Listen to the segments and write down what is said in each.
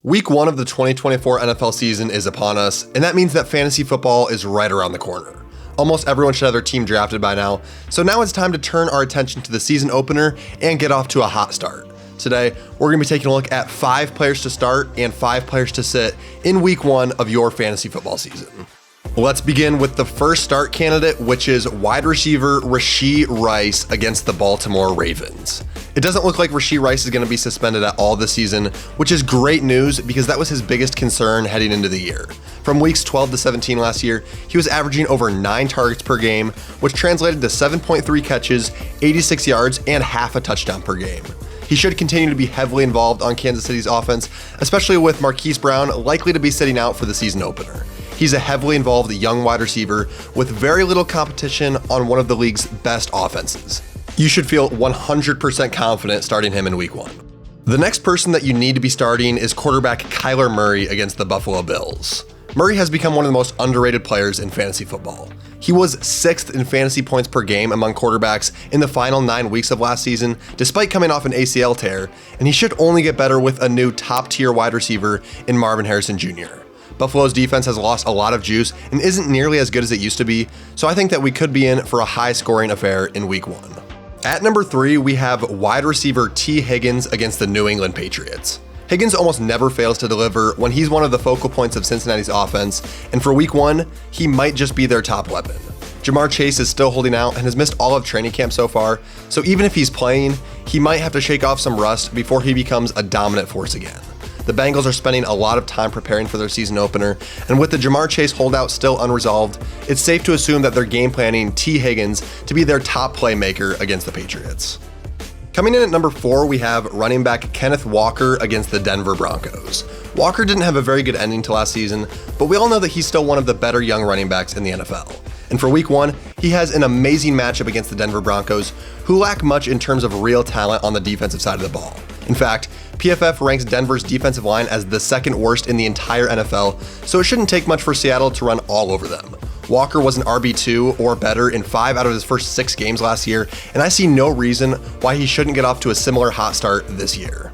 Week 1 of the 2024 NFL season is upon us, and that means that fantasy football is right around the corner. Almost everyone should have their team drafted by now, so now it's time to turn our attention to the season opener and get off to a hot start. Today, we're going to be taking a look at 5 players to start and 5 players to sit in Week 1 of your fantasy football season. Let's begin with the first start candidate, which is wide receiver Rashee Rice against the Baltimore Ravens. It doesn't look like Rashee Rice is going to be suspended at all this season, which is great news because that was his biggest concern heading into the year. From weeks 12 to 17 last year, he was averaging over 9 targets per game, which translated to 7.3 catches, 86 yards, and half a touchdown per game. He should continue to be heavily involved on Kansas City's offense, especially with Marquise Brown likely to be sitting out for the season opener. He's a heavily involved young wide receiver with very little competition on one of the league's best offenses. You should feel 100% confident starting him in Week 1. The next person that you need to be starting is quarterback Kyler Murray against the Buffalo Bills. Murray has become one of the most underrated players in fantasy football. He was 6th in fantasy points per game among quarterbacks in the final 9 weeks of last season, despite coming off an ACL tear, and he should only get better with a new top-tier wide receiver in Marvin Harrison Jr. Buffalo's defense has lost a lot of juice and isn't nearly as good as it used to be, so I think that we could be in for a high-scoring affair in Week 1. At number 3, we have wide receiver T. Higgins against the New England Patriots. Higgins almost never fails to deliver when he's one of the focal points of Cincinnati's offense, and for Week 1, he might just be their top weapon. Jamar Chase is still holding out and has missed all of training camp so far, so even if he's playing, he might have to shake off some rust before he becomes a dominant force again. The Bengals are spending a lot of time preparing for their season opener, and with the Jamar Chase holdout still unresolved, it's safe to assume that they're game planning T. Higgins to be their top playmaker against the Patriots. Coming in at number 4, we have running back Kenneth Walker against the Denver Broncos. Walker didn't have a very good ending to last season, but we all know that he's still one of the better young running backs in the NFL. And for Week 1, he has an amazing matchup against the Denver Broncos, who lack much in terms of real talent on the defensive side of the ball. In fact, PFF ranks Denver's defensive line as the 2nd worst in the entire NFL, so it shouldn't take much for Seattle to run all over them. Walker was an RB2 or better in 5 out of his first 6 games last year, and I see no reason why he shouldn't get off to a similar hot start this year.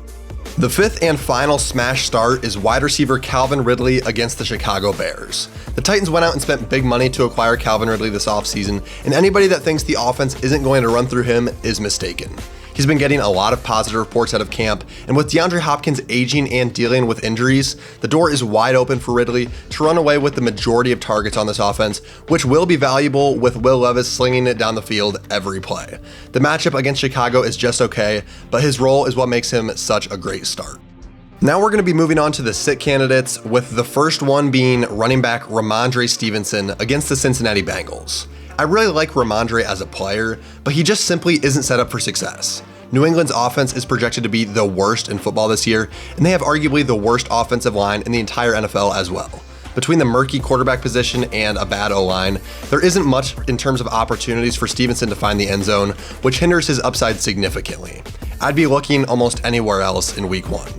The 5th and final smash start is wide receiver Calvin Ridley against the Chicago Bears. The Titans went out and spent big money to acquire Calvin Ridley this offseason, and anybody that thinks the offense isn't going to run through him is mistaken. He's been getting a lot of positive reports out of camp, and with DeAndre Hopkins aging and dealing with injuries, the door is wide open for Ridley to run away with the majority of targets on this offense, which will be valuable with Will Levis slinging it down the field every play. The matchup against Chicago is just okay, but his role is what makes him such a great start. Now we're going to be moving on to the sit candidates, with the first one being running back Rhamondre Stevenson against the Cincinnati Bengals. I really like Rhamondre as a player, but he just simply isn't set up for success. New England's offense is projected to be the worst in football this year, and they have arguably the worst offensive line in the entire NFL as well. Between the murky quarterback position and a bad O-line, there isn't much in terms of opportunities for Stevenson to find the end zone, which hinders his upside significantly. I'd be looking almost anywhere else in Week 1.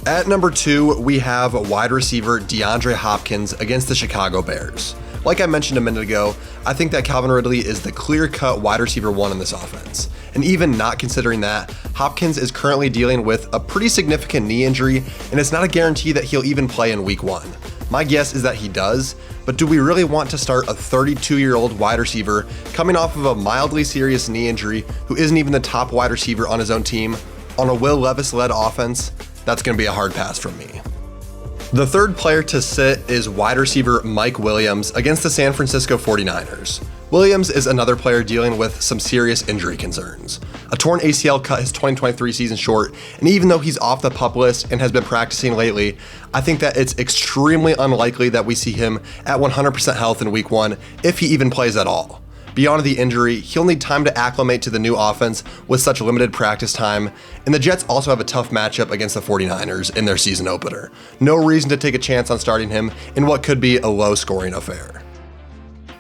At number 2, we have wide receiver DeAndre Hopkins against the Chicago Bears. Like I mentioned a minute ago, I think that Calvin Ridley is the clear-cut wide receiver 1 in this offense. And even not considering that, Hopkins is currently dealing with a pretty significant knee injury, and it's not a guarantee that he'll even play in Week 1. My guess is that he does, but do we really want to start a 32-year-old wide receiver coming off of a mildly serious knee injury who isn't even the top wide receiver on his own team on a Will Levis-led offense? That's going to be a hard pass from me. The 3rd player to sit is wide receiver Mike Williams against the San Francisco 49ers. Williams is another player dealing with some serious injury concerns. A torn ACL cut his 2023 season short, and even though he's off the PUP list and has been practicing lately, I think that it's extremely unlikely that we see him at 100% health in Week 1, if he even plays at all. Beyond the injury, he'll need time to acclimate to the new offense with such limited practice time, and the Jets also have a tough matchup against the 49ers in their season opener. No reason to take a chance on starting him in what could be a low-scoring affair.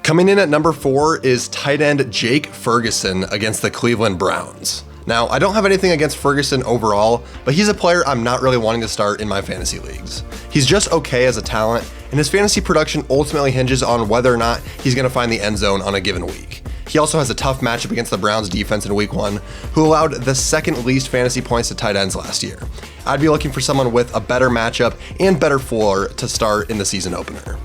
Coming in at number 4 is tight end Jake Ferguson against the Cleveland Browns. Now, I don't have anything against Ferguson overall, but he's a player I'm not really wanting to start in my fantasy leagues. He's just okay as a talent, and his fantasy production ultimately hinges on whether or not he's going to find the end zone on a given week. He also has a tough matchup against the Browns defense in Week 1, who allowed the 2nd least fantasy points to tight ends last year. I'd be looking for someone with a better matchup and better floor to start in the season opener.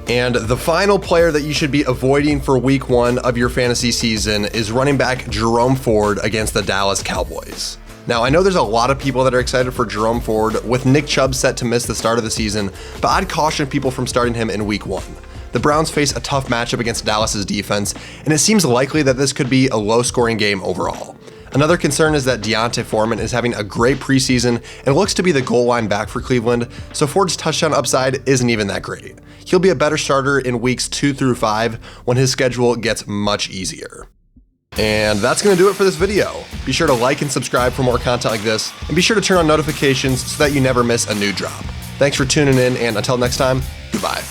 And the final player that you should be avoiding for week 1 of your fantasy season is running back Jerome Ford against the Dallas Cowboys. Now, I know there's a lot of people that are excited for Jerome Ford with Nick Chubb set to miss the start of the season, but I'd caution people from starting him in week 1. The Browns face a tough matchup against Dallas's defense, and it seems likely that this could be a low-scoring game overall. Another concern is that D'Onta Foreman is having a great preseason and looks to be the goal line back for Cleveland, so Ford's touchdown upside isn't even that great. He'll be a better starter in weeks 2 through 5 when his schedule gets much easier. And that's going to do it for this video. Be sure to like and subscribe for more content like this, and be sure to turn on notifications so that you never miss a new drop. Thanks for tuning in, and until next time, goodbye.